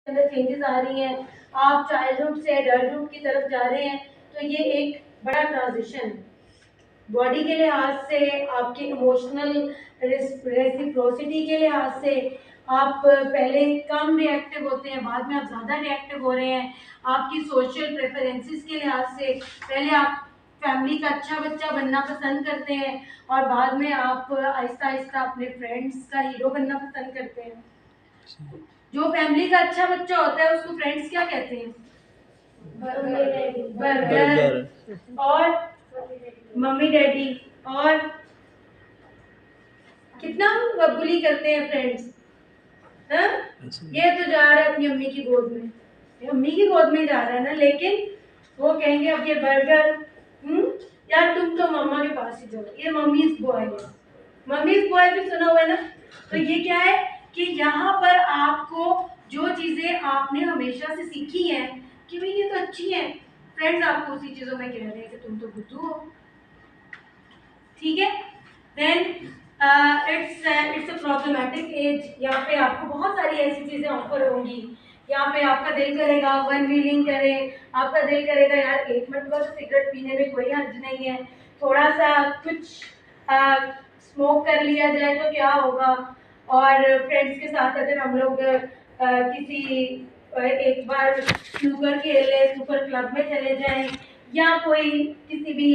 अंदर चेंजेस आ रही हैं, आप चाइल्डहुड से एडल्टहुड की तरफ जा रहे हैं, तो ये एक बड़ा ट्रांजिशन है। बॉडी के लिहाज से, आपके इमोशनल रेसिप्रोसिटी के लिहाज से आप पहले कम रिएक्टिव होते हैं, बाद में आप ज़्यादा रिएक्टिव हो रहे हैं। आपकी सोशल प्रेफरेंसेस के लिहाज से पहले आप फैमिली का अच्छा बच्चा बनना पसंद करते हैं और बाद में आप आहिस्ता आहिस्ता अपने फ्रेंड्स का हीरो बनना पसंद करते हैं। जो फैमिली का अच्छा बच्चा होता है उसको फ्रेंड्स क्या कहते हैं? बर्गर और मम्मी डैडी, और कितना बुली करते हैं फ्रेंड्स। ये तो जा रहा है अपनी अम्मी की गोद में, अम्मी की गोद में जा रहा है ना, लेकिन वो कहेंगे अब ये बर्गर, यार तुम तो मम्मा के पास ही जाओ, ये मम्मीज बॉय है। मम्मीज बॉय भी सुना हुआ है ना। तो ये क्या है कि यहाँ पर आपको जो चीजें आपने हमेशा से सीखी हैं कि भाई ये तो अच्छी है, फ्रेंड्स आपको उसी चीजों में कह रहे हैं कि तुम तो बुद्धू हो। ठीक है, then it's a problematic edge. यहाँ पे आपको बहुत सारी ऐसी चीजें ऑफर होंगी। यहाँ पे आपका दिल करेगा वन व्हीलिंग करें, आपका दिल करेगा यार एक मरतबा तो सिगरेट पीने में कोई हर्ज नहीं है, थोड़ा सा कुछ स्मोक कर लिया जाए तो क्या होगा। और फ्रेंड्स के साथ अगर हम लोग किसी एक बार स्नूकर खेल लें, स्नूकर क्लब में चले जाएं, या कोई किसी भी